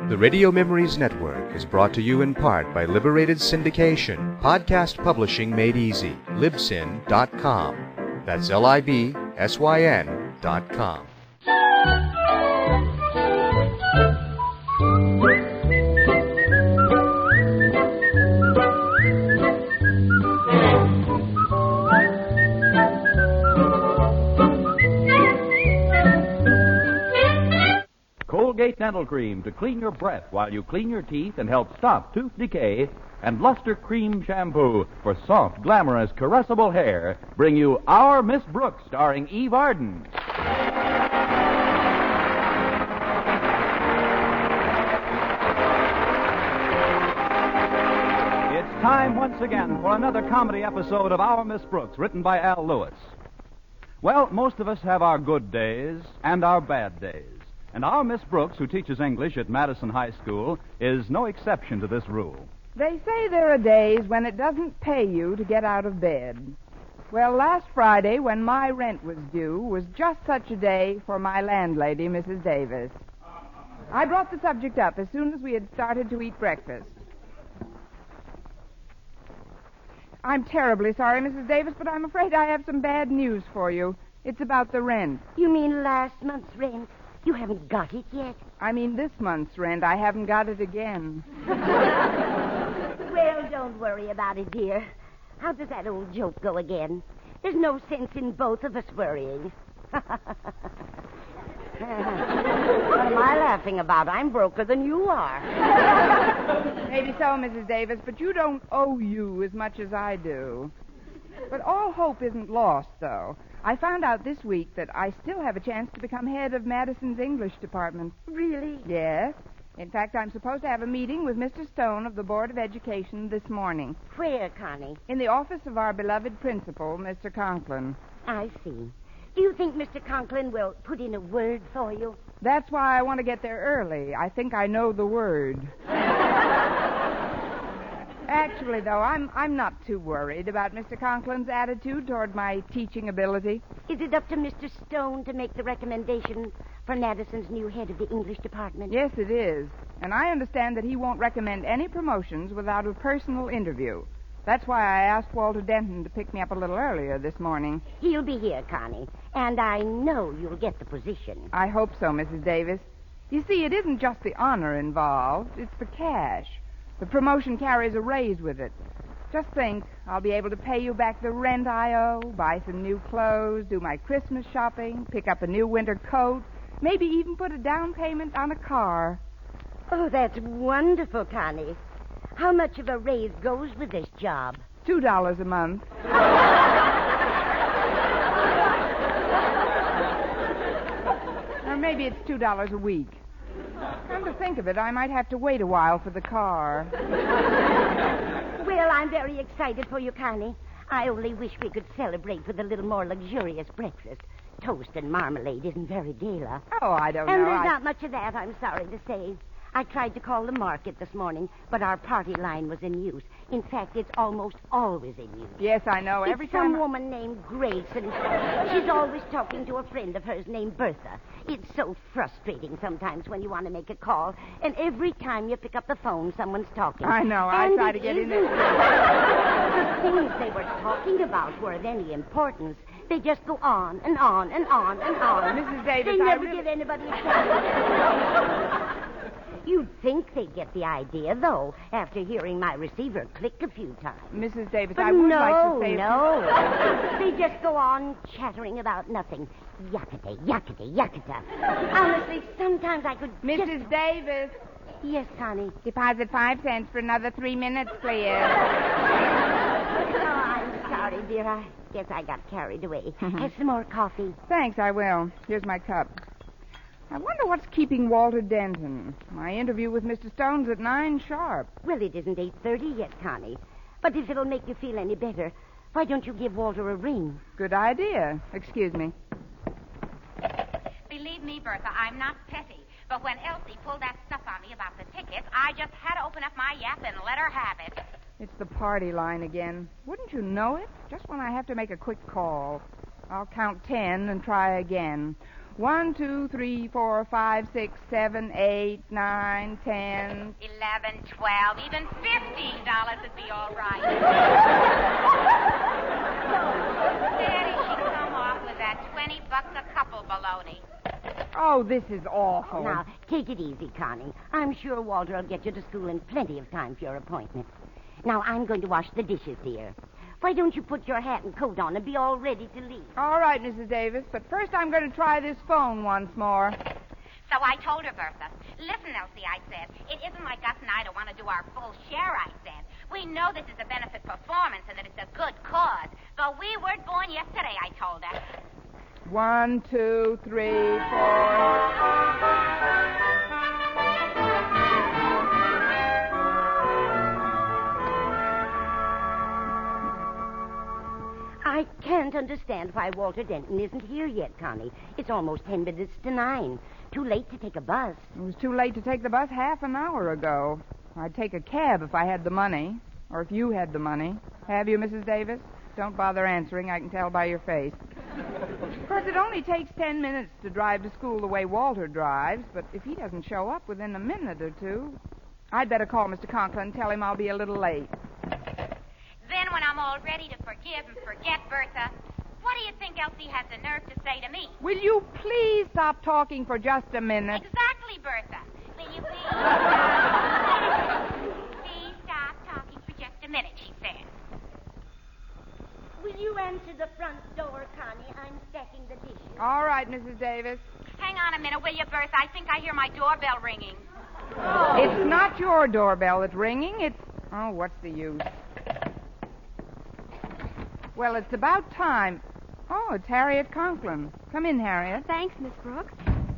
The Radio Memories Network is brought to you in part by Liberated Syndication, podcast publishing made easy, libsyn.com. That's libsyn.com. Colgate Dental Cream to clean your breath while you clean your teeth and help stop tooth decay, and Luster Cream Shampoo for soft, glamorous, caressable hair bring you Our Miss Brooks, starring Eve Arden. It's time once again for another comedy episode of Our Miss Brooks, written by Al Lewis. Well, most of us have our good days and our bad days. And our Miss Brooks, who teaches English at Madison High School, is no exception to this rule. They say there are days when it doesn't pay you to get out of bed. Well, last Friday, when my rent was due, was just such a day for my landlady, Mrs. Davis. I brought the subject up as soon as we had started to eat breakfast. I'm terribly sorry, Mrs. Davis, but I'm afraid I have some bad news for you. It's about the rent. You mean last month's rent? You haven't got it yet? I mean this month's rent. I haven't got it again. Well, don't worry about it, dear. How does that old joke go again? There's no sense in both of us worrying. What am I laughing about? I'm broker than you are. Maybe so, Mrs. Davis, but you don't owe you as much as I do. But all hope isn't lost, though. I found out this week that I still have a chance to become head of Madison's English department. Really? Yes. In fact, I'm supposed to have a meeting with Mr. Stone of the Board of Education this morning. Where, Connie? In the office of our beloved principal, Mr. Conklin. I see. Do you think Mr. Conklin will put in a word for you? That's why I want to get there early. I think I know the word. Actually, though, I'm not too worried about Mr. Conklin's attitude toward my teaching ability. Is it up to Mr. Stone to make the recommendation for Madison's new head of the English department? Yes, it is. And I understand that he won't recommend any promotions without a personal interview. That's why I asked Walter Denton to pick me up a little earlier this morning. He'll be here, Connie, and I know you'll get the position. I hope so, Mrs. Davis. You see, it isn't just the honor involved. It's the cash. The promotion carries a raise with it. Just think, I'll be able to pay you back the rent I owe, buy some new clothes, do my Christmas shopping, pick up a new winter coat, maybe even put a down payment on a car. Oh, that's wonderful, Connie. How much of a raise goes with this job? $2 a month. Or maybe it's $2 a week. Come to think of it, I might have to wait a while for the car. Well, I'm very excited for you, Connie. I only wish we could celebrate with a little more luxurious breakfast. Toast and marmalade isn't very gala. Oh, I don't know. And there's not much of that, I'm sorry to say. I tried to call the market this morning, but our party line was in use. In fact, it's almost always in use. Yes, I know. Every It's time... some woman named Grace, and she's always talking to a friend of hers named Bertha. It's so frustrating sometimes when you want to make a call, and every time you pick up the phone, someone's talking. I know. I And try to get in isn't- there. The things they were talking about were of any importance. They just go on and on and on and on. Mrs. Davis, They never really... give anybody a chance. You'd think they'd get the idea, though, after hearing my receiver click a few times. Mrs. Davis, But I would no, like to say... no. They just go on chattering about nothing. Yakata, yakata, yakata. Honestly, sometimes I could Mrs. Davis, Yes, honey. deposit 5 cents for another 3 minutes, please. Oh, I'm sorry, dear. I guess I got carried away. Have some more coffee. Thanks, I will. Here's my cup. I wonder what's keeping Walter Denton. My interview with Mr. Stone's at 9 sharp. Well, it isn't 8:30 yet, Connie. But if it'll make you feel any better, why don't you give Walter a ring? Good idea. Excuse me. Believe me, Bertha, I'm not petty. But when Elsie pulled that stuff on me about the tickets, I just had to open up my yap and let her have it. It's the party line again. Wouldn't you know it? Just when I have to make a quick call. I'll count 10 and try again. 1, 2, 3, 4, 5, 6, 7, 8, 9, 10. 11, 12, even $15 would be all right. Daddy, she come off with that $20 a couple baloney. Oh, this is awful. Now, take it easy, Connie. I'm sure Walter will get you to school in plenty of time for your appointment. Now, I'm going to wash the dishes, dear. Why don't you put your hat and coat on and be all ready to leave? All right, Mrs. Davis, but first I'm going to try this phone once more. So I told her, Bertha, listen, Elsie, I said, it isn't like us and I don't want to do our full share, I said. We know this is a benefit performance and that it's a good cause. But we weren't born yesterday, I told her. 1, 2, 3, 4. I can't understand why Walter Denton isn't here yet, Connie. It's almost 10 minutes to 9. Too late to take a bus. It was too late to take the bus half an hour ago. I'd take a cab if I had the money, or if you had the money. Have you, Mrs. Davis? Don't bother answering. I can tell by your face. Of course, it only takes 10 minutes to drive to school the way Walter drives, but if he doesn't show up within a minute or two, I'd better call Mr. Conklin and tell him I'll be a little late. Then when I'm all ready to forgive and forget, Bertha, what do you think Elsie has the nerve to say to me? Will you please stop talking for just a minute? Exactly, Bertha. Will you please please stop talking for just a minute, she said. Will you answer the front door, Connie? I'm stacking the dishes. All right, Mrs. Davis. Hang on a minute, will you, Bertha? I think I hear my doorbell ringing. It's not your doorbell that's ringing. It's... Oh, what's the use? Well, it's about time. Oh, it's Harriet Conklin. Come in, Harriet. Thanks, Miss Brooks.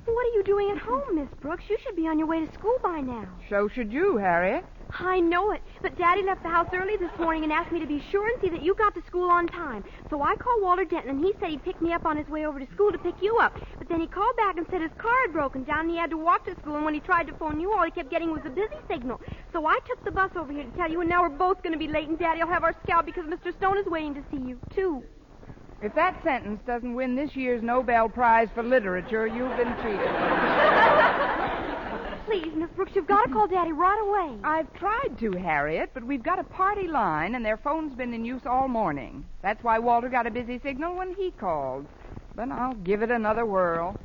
What are you doing at home, Miss Brooks? You should be on your way to school by now. So should you, Harriet. I know it, but Daddy left the house early this morning and asked me to be sure and see that you got to school on time. So I called Walter Denton, and he said he'd pick me up on his way over to school to pick you up. But then he called back and said his car had broken down and he had to walk to school, and when he tried to phone you, all he kept getting was a busy signal. So I took the bus over here to tell you, and now we're both going to be late, and Daddy will have our scout because Mr. Stone is waiting to see you, too. If that sentence doesn't win this year's Nobel Prize for Literature, you've been cheated. Please, Miss Brooks, you've got to call Daddy right away. I've tried to, Harriet, but we've got a party line, and their phone's been in use all morning. That's why Walter got a busy signal when he called. But I'll give it another whirl.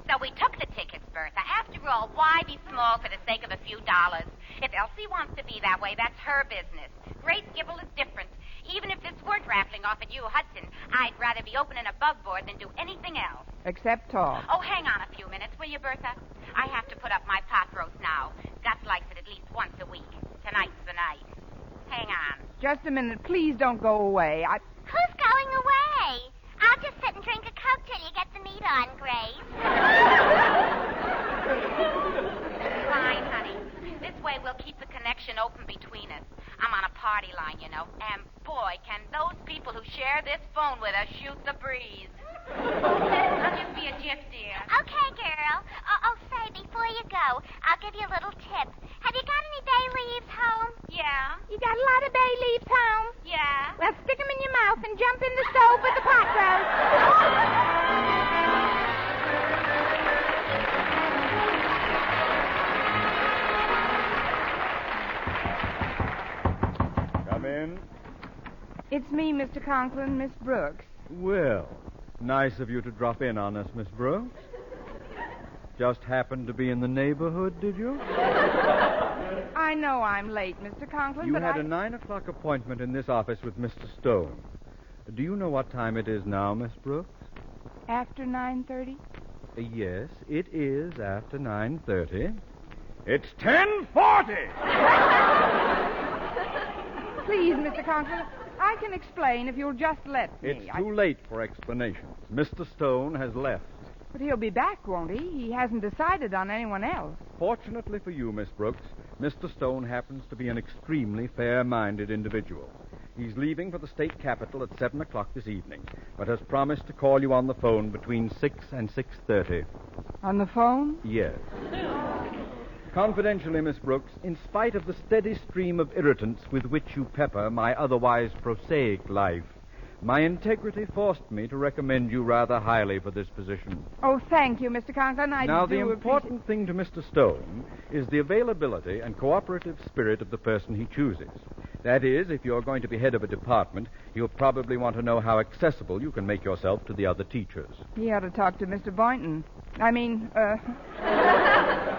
So we took the tickets, Bertha. After all, why be small for the sake of a few dollars? If Elsie wants to be that way, that's her business. Grace Gibble is different. Even if this were drafting off at you, Hudson, I'd rather be open and above board than do anything else. Except talk. Oh, hang on a few minutes, will you, Bertha? I have to put up my pot roast now. Gus likes it at least once a week. Tonight's the night. Hang on. Just a minute. Please don't go away. Who's going away? I'll just sit and drink a Coke till you get the meat on, Grace. Fine, honey. This way we'll keep the connection open between us. I'm on a party line, you know, and boy, can those people who share this phone with us shoot the breeze. I'll just be a jiff, dear. Okay, girl. Oh, say, before you go, I'll give you a little tip. Have you got any bay leaves home? Yeah? You got a lot of bay leaves home? Yeah? Well, stick them in your mouth and jump in the stove with the pot roast. Come in. It's me, Mr. Conklin, Miss Brooks. Well, nice of you to drop in on us, Miss Brooks. Just happened to be in the neighborhood, did you? I know I'm late, Mr. Conklin, You but had a 9 o'clock appointment in this office with Mr. Stone. Do you know what time it is now, Miss Brooks? After 9:30? Yes, it is after 9:30. It's 10:40! Please, Mr. Conklin, I can explain if you'll just let me. It's too late for explanations. Mr. Stone has left. But he'll be back, won't he? He hasn't decided on anyone else. Fortunately for you, Miss Brooks, Mr. Stone happens to be an extremely fair-minded individual. He's leaving for the state capitol at 7 o'clock this evening, but has promised to call you on the phone between 6 and 6:30. On the phone? Yes. Confidentially, Miss Brooks, in spite of the steady stream of irritants with which you pepper my otherwise prosaic life, My integrity forced me to recommend you rather highly for this position. Oh, thank you, Mr. Conklin. Now, the important thing to Mr. Stone is the availability and cooperative spirit of the person he chooses. That is, if you're going to be head of a department, you'll probably want to know how accessible you can make yourself to the other teachers. He ought to talk to Mr. Boynton.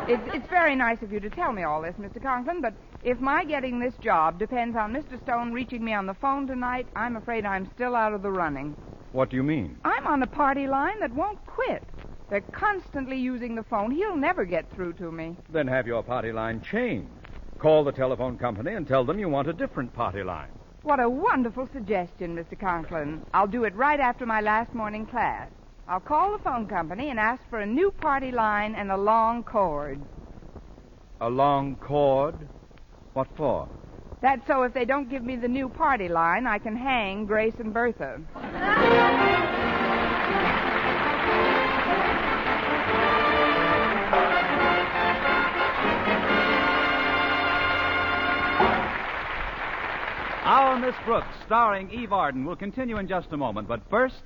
It's very nice of you to tell me all this, Mr. Conklin, but if my getting this job depends on Mr. Stone reaching me on the phone tonight, I'm afraid I'm still out of the running. What do you mean? I'm on a party line that won't quit. They're constantly using the phone. He'll never get through to me. Then have your party line changed. Call the telephone company and tell them you want a different party line. What a wonderful suggestion, Mr. Conklin. I'll do it right after my last morning class. I'll call the phone company and ask for a new party line and a long cord. A long cord? What for? That's so if they don't give me the new party line, I can hang Grace and Bertha. Our Miss Brooks, starring Eve Arden, will continue in just a moment. But first,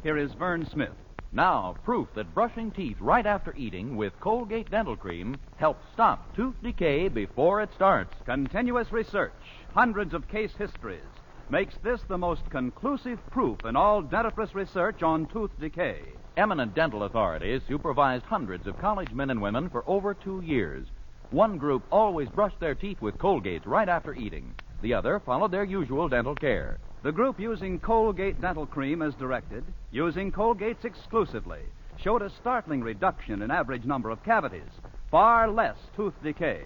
here is Vern Smith. Now, proof that brushing teeth right after eating with Colgate Dental Cream helps stop tooth decay before it starts. Continuous research, hundreds of case histories, makes this the most conclusive proof in all dentifrice research on tooth decay. Eminent dental authorities supervised hundreds of college men and women for over 2 years. One group always brushed their teeth with Colgate right after eating. The other followed their usual dental care. The group using Colgate Dental Cream as directed, using Colgate's exclusively, showed a startling reduction in average number of cavities, far less tooth decay.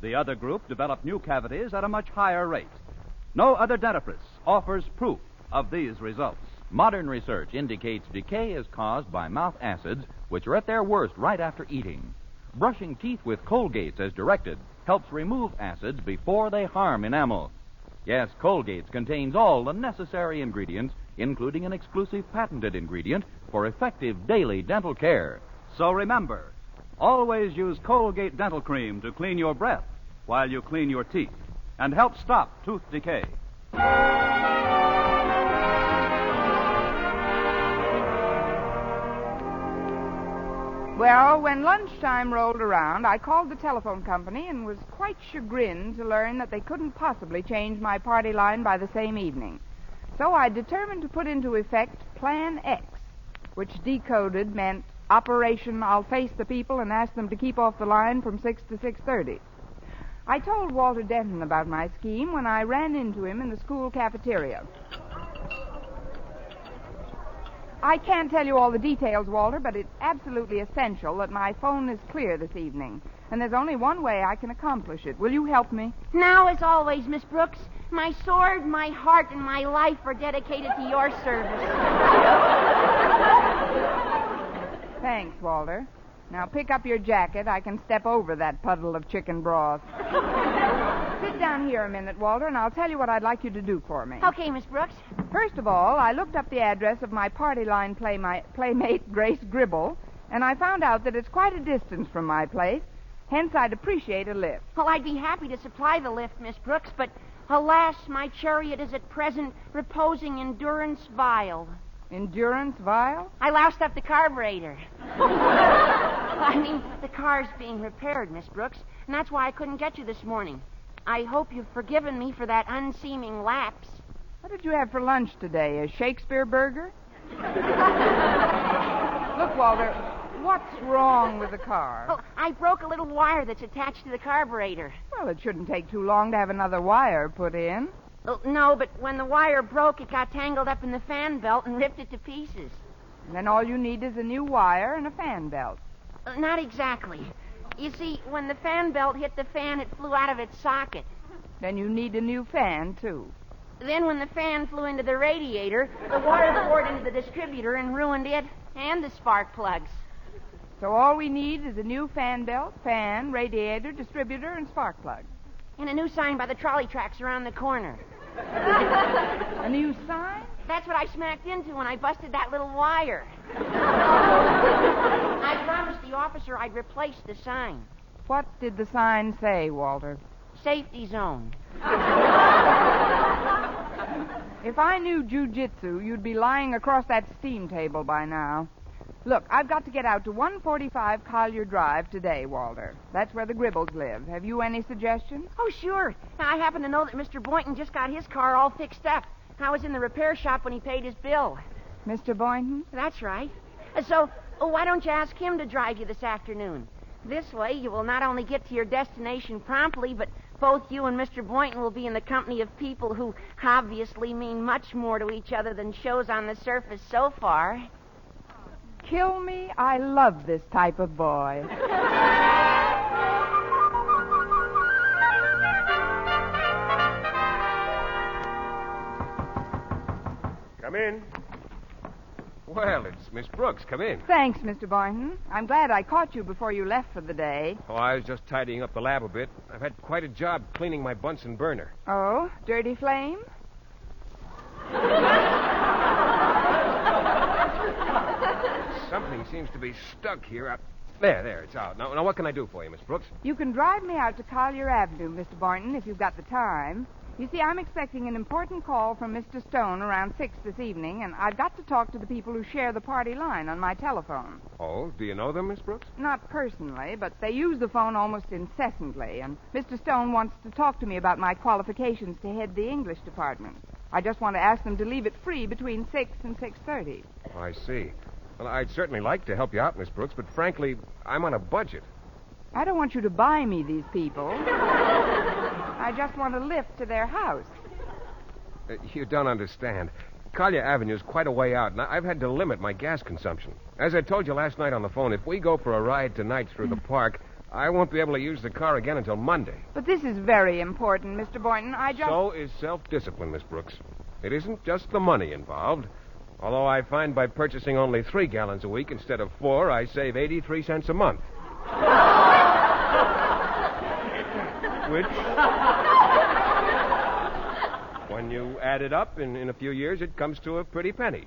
The other group developed new cavities at a much higher rate. No other dentifrice offers proof of these results. Modern research indicates decay is caused by mouth acids, which are at their worst right after eating. Brushing teeth with Colgate as directed helps remove acids before they harm enamel. Yes, Colgate contains all the necessary ingredients, including an exclusive patented ingredient for effective daily dental care. So remember, always use Colgate Dental Cream to clean your breath while you clean your teeth and help stop tooth decay. Well, when lunchtime rolled around, I called the telephone company and was quite chagrined to learn that they couldn't possibly change my party line by the same evening. So I determined to put into effect Plan X, which decoded meant Operation I'll Face the People and Ask Them to Keep Off the Line from 6 to 6:30. I told Walter Denton about my scheme when I ran into him in the school cafeteria. I can't tell you all the details, Walter, but it's absolutely essential that my phone is clear this evening. And there's only one way I can accomplish it. Will you help me? Now, as always, Miss Brooks, my sword, my heart, and my life are dedicated to your service. Thanks, Walter. Now pick up your jacket. I can step over that puddle of chicken broth. Sit down here a minute, Walter, and I'll tell you what I'd like you to do for me. Okay, Miss Brooks. First of all, I looked up the address of my party line playmate, Grace Gribble, and I found out that it's quite a distance from my place. Hence, I'd appreciate a lift. Well, I'd be happy to supply the lift, Miss Brooks, but alas, my chariot is at present reposing in durance vile. Endurance vile? I loused up the carburetor. The car's being repaired, Miss Brooks, and that's why I couldn't get you this morning. I hope you've forgiven me for that unseeming lapse. What did you have for lunch today? A Shakespeare burger? Look, Walter, what's wrong with the car? Oh, I broke a little wire that's attached to the carburetor. Well, it shouldn't take too long to have another wire put in. Oh, no, but when the wire broke, it got tangled up in the fan belt and ripped it to pieces. And then all you need is a new wire and a fan belt. Not exactly. You see, when the fan belt hit the fan, it flew out of its socket. Then you need a new fan, too. Then when the fan flew into the radiator, the water poured into the distributor and ruined it and the spark plugs. So all we need is a new fan belt, fan, radiator, distributor, and spark plug. And a new sign by the trolley tracks around the corner. A new sign? That's what I smacked into when I busted that little wire. I promised the officer I'd replace the sign. What did the sign say, Walter? Safety zone. If I knew jujitsu, you'd be lying across that steam table by now. Look, I've got to get out to 145 Collier Drive today, Walter. That's where the Gribbles live. Have you any suggestions? Oh, sure. Now, I happen to know that Mr. Boynton just got his car all fixed up. I was in the repair shop when he paid his bill. Mr. Boynton? That's right. So, why don't you ask him to drive you this afternoon? This way, you will not only get to your destination promptly, but both you and Mr. Boynton will be in the company of people who obviously mean much more to each other than shows on the surface so far. Kill me, I love this type of boy. Come in. Well, it's Miss Brooks. Come in. Thanks, Mr. Boynton. I'm glad I caught you before you left for the day. Oh, I was just tidying up the lab a bit. I've had quite a job cleaning my Bunsen burner. Oh, dirty flame? Something seems to be stuck here. There, it's out. Now, what can I do for you, Miss Brooks? You can drive me out to Collier Avenue, Mr. Boynton, if you've got the time. You see, I'm expecting an important call from Mr. Stone around 6 this evening, and I've got to talk to the people who share the party line on my telephone. Oh, do you know them, Miss Brooks? Not personally, but they use the phone almost incessantly, and Mr. Stone wants to talk to me about my qualifications to head the English department. I just want to ask them to leave it free between 6 and 6:30. Oh, I see. Well, I'd certainly like to help you out, Miss Brooks, but frankly, I'm on a budget. I don't want you to buy me these people. I just want to lift to their house. You don't understand. Collier Avenue is quite a way out, and I've had to limit my gas consumption. As I told you last night on the phone, if we go for a ride tonight through the park, I won't be able to use the car again until Monday. But this is very important, Mr. Boynton. So is self-discipline, Miss Brooks. It isn't just the money involved. Although I find by purchasing only 3 gallons a week instead of 4, I save 83 cents a month. Which, when you add it up, in a few years, it comes to a pretty penny.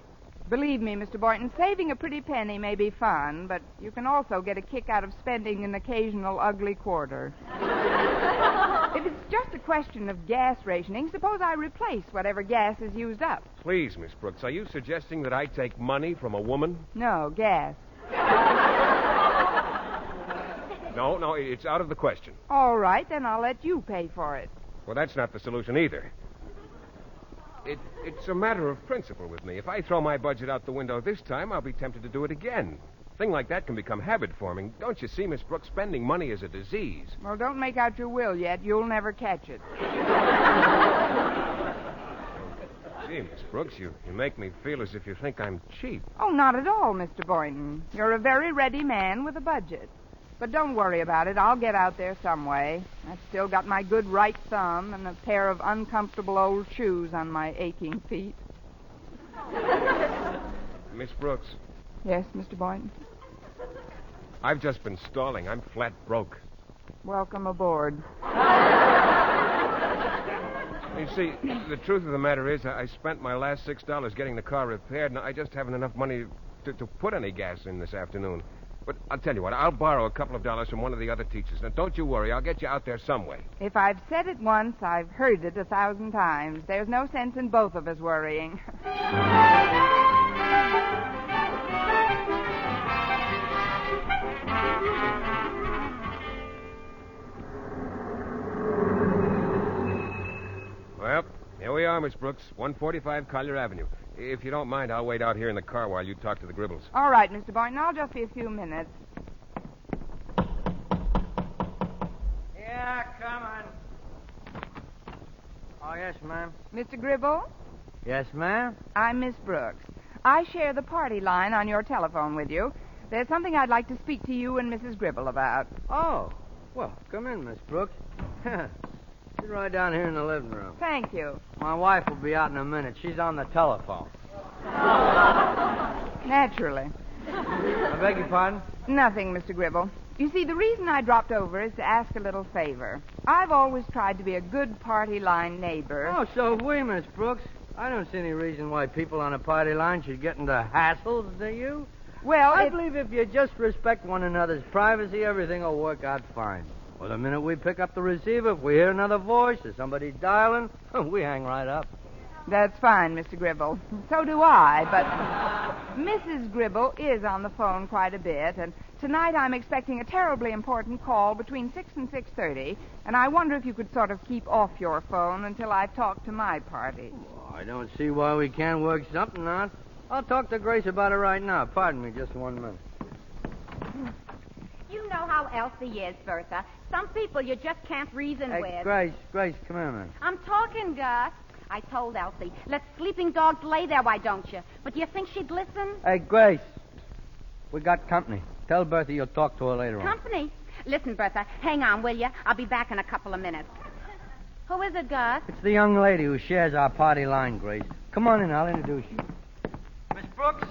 Believe me, Mr. Boynton, saving a pretty penny may be fun, but you can also get a kick out of spending an occasional ugly quarter. If it's just a question of gas rationing, suppose I replace whatever gas is used up. Please, Miss Brooks, are you suggesting that I take money from a woman? No, gas. No, it's out of the question. All right, then I'll let you pay for it. Well, that's not the solution either. It's a matter of principle with me. If I throw my budget out the window this time, I'll be tempted to do it again. A thing like that can become habit-forming. Don't you see, Miss Brooks, spending money is a disease. Well, don't make out your will yet. You'll never catch it. Gee, Miss Brooks, you make me feel as if you think I'm cheap. Oh, not at all, Mr. Boynton. You're a very ready man with a budget. But don't worry about it. I'll get out there some way. I've still got my good right thumb and a pair of uncomfortable old shoes on my aching feet. Miss Brooks. Yes, Mr. Boynton? I've just been stalling. I'm flat broke. Welcome aboard. You see, the truth of the matter is I spent my last $6 getting the car repaired, and I just haven't enough money to put any gas in this afternoon. But I'll tell you what, I'll borrow a couple of dollars from one of the other teachers. Now, don't you worry. I'll get you out there some way. If I've said it once, I've heard it 1,000 times. There's no sense in both of us worrying. Well, here we are, Miss Brooks, 145 Collier Avenue. If you don't mind, I'll wait out here in the car while you talk to the Gribbles. All right, Mr. Boynton. I'll just be a few minutes. Yeah, come on. Oh, yes, ma'am. Mr. Gribble? Yes, ma'am? I'm Miss Brooks. I share the party line on your telephone with you. There's something I'd like to speak to you and Mrs. Gribble about. Oh, well, come in, Miss Brooks. Sit right down here in the living room. Thank you. My wife will be out in a minute. She's on the telephone. Naturally. I beg your pardon? Nothing, Mr. Gribble. You see, the reason I dropped over is to ask a little favor. I've always tried to be a good party line neighbor. Oh, so have we, Miss Brooks. I don't see any reason why people on a party line should get into hassles, do you? Well, I believe if you just respect one another's privacy, everything will work out fine. Well, the minute we pick up the receiver, if we hear another voice or somebody dialing, we hang right up. That's fine, Mr. Gribble. So do I, but Mrs. Gribble is on the phone quite a bit, and tonight I'm expecting a terribly important call between 6 and 6:30, and I wonder if you could sort of keep off your phone until I've talked to my party. Oh, I don't see why we can't work something out. I'll talk to Grace about it right now. Pardon me, just 1 minute. You know how Elsie is, Bertha. Some people you just can't reason with. Grace, come here, man. I'm talking, Gus. I told Elsie, let sleeping dogs lay there, why don't you? But do you think she'd listen? Hey, Grace, we got company. Tell Bertha you'll talk to her later on. Company? Listen, Bertha, hang on, will you? I'll be back in a couple of minutes. Who is it, Gus? It's the young lady who shares our party line, Grace. Come on in, I'll introduce you. Miss Brooks,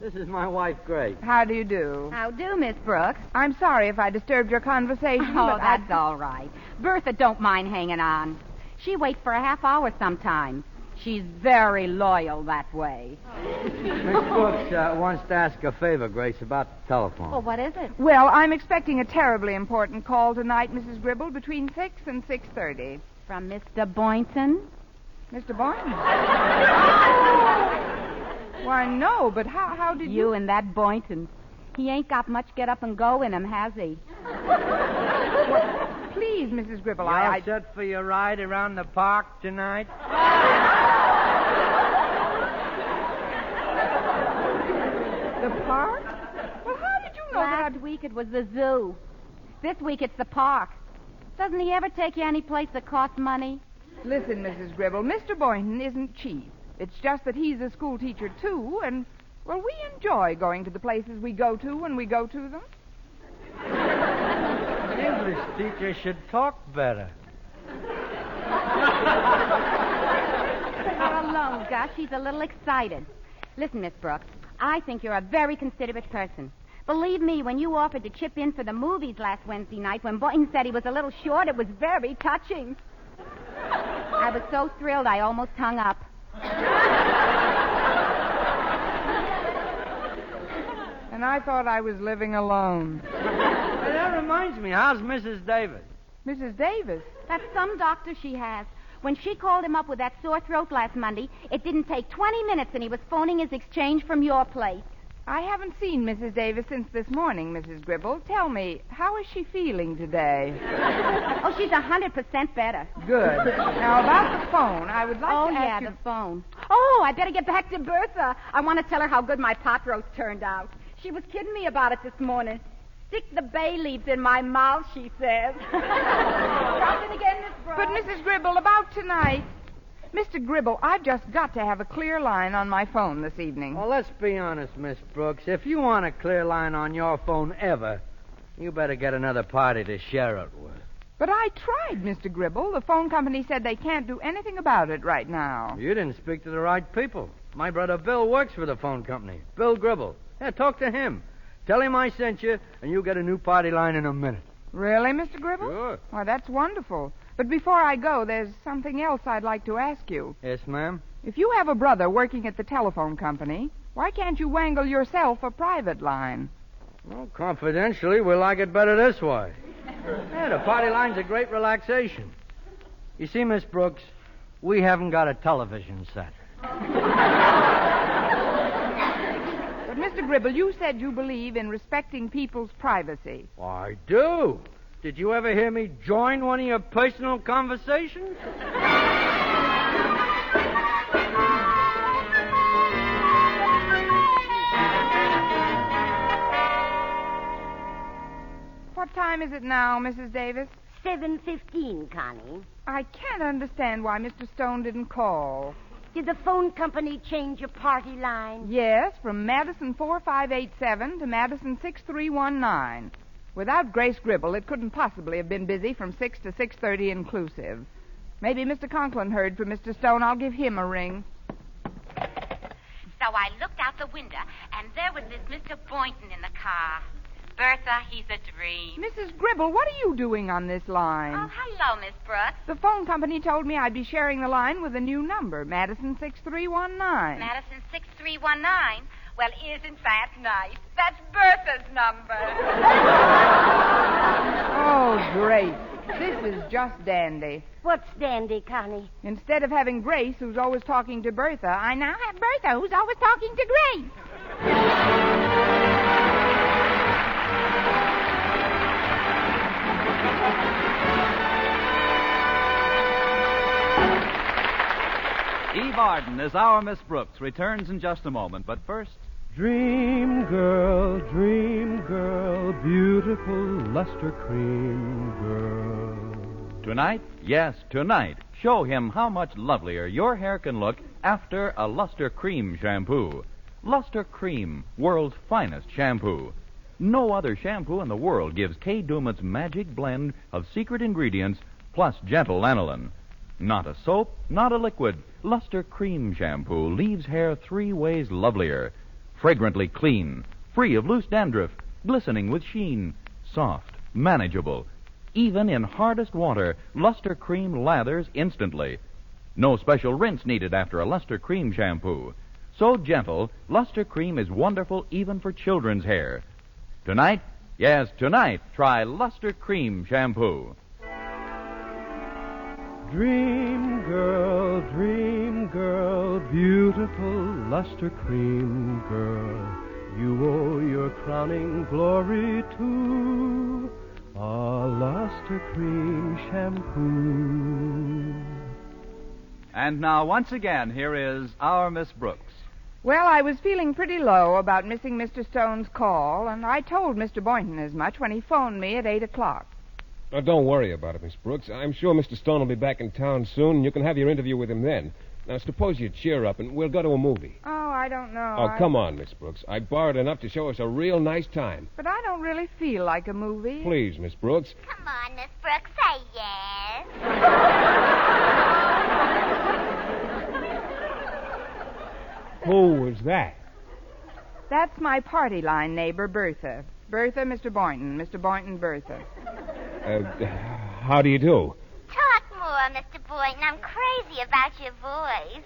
this is my wife, Grace. How do you do? How do, Miss Brooks? I'm sorry if I disturbed your conversation. Oh, but that's all right. Bertha don't mind hanging on. She waits for a half hour sometimes. She's very loyal that way. Miss Brooks wants to ask a favor, Grace, about the telephone. Well, what is it? Well, I'm expecting a terribly important call tonight, Mrs. Gribble, between 6 and 6:30. From Mr. Boynton? Mr. Boynton? Why, no, but how did you... You and that Boynton. He ain't got much get up and go in him, has he? Well, please, Mrs. Gribble, You all set for your ride around the park tonight? The park? Well, how did you know that? Last week it was the zoo. This week it's the park. Doesn't he ever take you any place that costs money? Listen, Mrs. Gribble, Mr. Boynton isn't cheap. It's just that he's a school teacher, too, and, well, we enjoy going to the places we go to when we go to them. An English teacher should talk better. You're alone, Gus. She's a little excited. Listen, Miss Brooks, I think you're a very considerate person. Believe me, when you offered to chip in for the movies last Wednesday night, when Boynton said he was a little short, it was very touching. I was so thrilled I almost hung up. And I thought I was living alone. Hey, that reminds me, how's Mrs. Davis? Mrs. Davis? That's some doctor she has. When she called him up with that sore throat last Monday, it didn't take 20 minutes and he was phoning his exchange from your place. I haven't seen Mrs. Davis since this morning, Mrs. Gribble. Tell me, how is she feeling today? Oh, she's 100% better. Good. Now, about the phone, I would like to ask you... the phone. Oh, I better get back to Bertha. I want to tell her how good my pot roast turned out. She was kidding me about it this morning. Stick the bay leaves in my mouth, she says. Drop it again, Miss Brooks. But, Mrs. Gribble, about tonight... Mr. Gribble, I've just got to have a clear line on my phone this evening. Well, let's be honest, Miss Brooks. If you want a clear line on your phone ever, you better get another party to share it with. But I tried, Mr. Gribble. The phone company said they can't do anything about it right now. You didn't speak to the right people. My brother Bill works for the phone company. Bill Gribble. Yeah, talk to him. Tell him I sent you, and you'll get a new party line in a minute. Really, Mr. Gribble? Sure. Why, that's wonderful. But before I go, there's something else I'd like to ask you. Yes, ma'am? If you have a brother working at the telephone company, why can't you wangle yourself a private line? Well, confidentially, we like it better this way. Yeah, the party line's a great relaxation. You see, Miss Brooks, we haven't got a television set. But, Mr. Gribble, you said you believe in respecting people's privacy. I do. Did you ever hear me join one of your personal conversations? What time is it now, Mrs. Davis? 7:15, Connie. I can't understand why Mr. Stone didn't call. Did the phone company change your party line? Yes, from Madison 4587 to Madison 6319. Without Grace Gribble, it couldn't possibly have been busy from 6 to 6:30 inclusive. Maybe Mr. Conklin heard from Mr. Stone. I'll give him a ring. So I looked out the window, and there was this Mr. Boynton in the car. Bertha, he's a dream. Mrs. Gribble, what are you doing on this line? Oh, hello, Miss Brooks. The phone company told me I'd be sharing the line with a new number, Madison 6319. Madison 6319? Well, isn't that nice? That's Bertha's number. Oh, Grace. This is just dandy. What's dandy, Connie? Instead of having Grace, who's always talking to Bertha, I now have Bertha, who's always talking to Grace. Eve Arden as our Miss Brooks returns in just a moment, but first... Dream girl, beautiful luster cream girl. Tonight, yes, tonight, show him how much lovelier your hair can look after a Luster Cream shampoo. Luster Cream, world's finest shampoo. No other shampoo in the world gives Kay Daumit's magic blend of secret ingredients plus gentle lanolin. Not a soap, not a liquid. Luster Cream shampoo leaves hair 3 ways lovelier. Fragrantly clean, free of loose dandruff, glistening with sheen, soft, manageable. Even in hardest water, Luster Cream lathers instantly. No special rinse needed after a Luster Cream shampoo. So gentle, Luster Cream is wonderful even for children's hair. Tonight, yes, tonight, try Luster Cream shampoo. Dream girl, beautiful luster cream girl. You owe your crowning glory to a luster cream shampoo. And now, once again, here is our Miss Brooks. Well, I was feeling pretty low about missing Mr. Stone's call, and I told Mr. Boynton as much when he phoned me at 8 o'clock. Now, don't worry about it, Miss Brooks. I'm sure Mr. Stone will be back in town soon, and you can have your interview with him then. Now, suppose you cheer up, and we'll go to a movie. Oh, I don't know. Oh, come on, Miss Brooks. I borrowed enough to show us a real nice time. But I don't really feel like a movie. Please, Miss Brooks. Come on, Miss Brooks, say yes. Who was that? That's my party line neighbor, Bertha. Bertha, Mr. Boynton. Mr. Boynton, Bertha. How do you do? Talk more, Mr. Boynton. I'm crazy about your voice.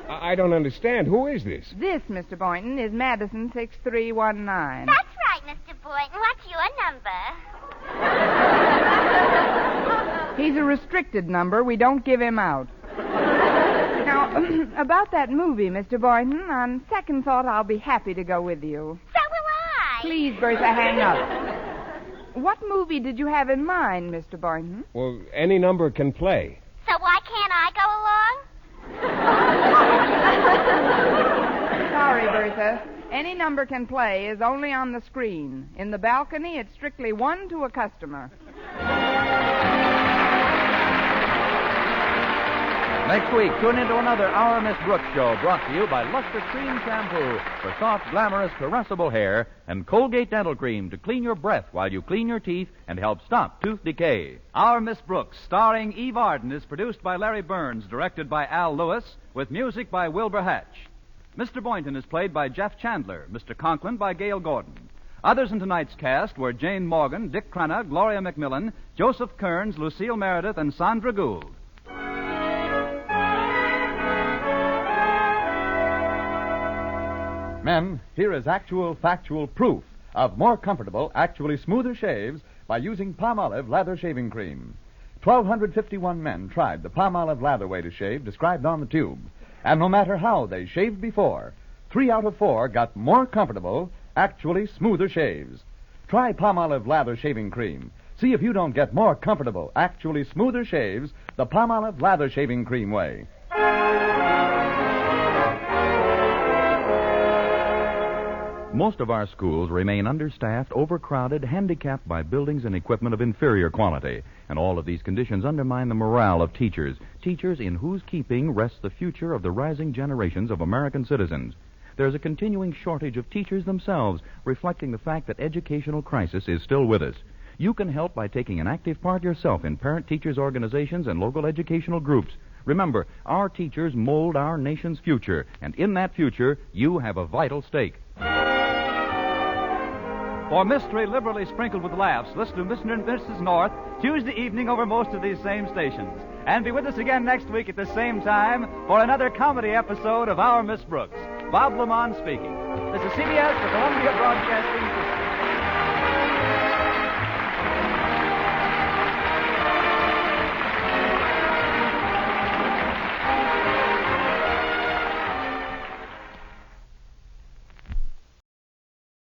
I don't understand. Who is this? This, Mr. Boynton, is Madison 6319. That's right, Mr. Boynton. What's your number? He's a restricted number. We don't give him out. Now, about that movie, Mr. Boynton, on second thought, I'll be happy to go with you. So will I. Please, Bertha, hang up. What movie did you have in mind, Mr. Boynton? Well, any number can play. So why can't I go along? Sorry, Bertha. Any number can play is only on the screen. In the balcony, it's strictly 1 to a customer. Next week, tune into another Our Miss Brooks show brought to you by Luster Cream Shampoo for soft, glamorous, caressable hair and Colgate Dental Cream to clean your breath while you clean your teeth and help stop tooth decay. Our Miss Brooks, starring Eve Arden, is produced by Larry Burns, directed by Al Lewis, with music by Wilbur Hatch. Mr. Boynton is played by Jeff Chandler, Mr. Conklin by Gail Gordon. Others in tonight's cast were Jane Morgan, Dick Crenna, Gloria McMillan, Joseph Kearns, Lucille Meredith, and Sandra Gould. Men, here is actual, factual proof of more comfortable, actually smoother shaves by using Palmolive Lather Shaving Cream. 1,251 men tried the Palmolive Lather way to shave described on the tube. And no matter how they shaved before, 3 out of 4 got more comfortable, actually smoother shaves. Try Palmolive Lather Shaving Cream. See if you don't get more comfortable, actually smoother shaves the Palmolive Lather Shaving Cream way. Most of our schools remain understaffed, overcrowded, handicapped by buildings and equipment of inferior quality. And all of these conditions undermine the morale of teachers, teachers in whose keeping rests the future of the rising generations of American citizens. There's a continuing shortage of teachers themselves, reflecting the fact that educational crisis is still with us. You can help by taking an active part yourself in parent-teachers organizations and local educational groups. Remember, our teachers mold our nation's future, and in that future, you have a vital stake. For mystery liberally sprinkled with laughs, listen to Mr. and Mrs. North Tuesday evening over most of these same stations. And be with us again next week at the same time for another comedy episode of Our Miss Brooks. Bob Lamont speaking. This is CBS, the Columbia Broadcasting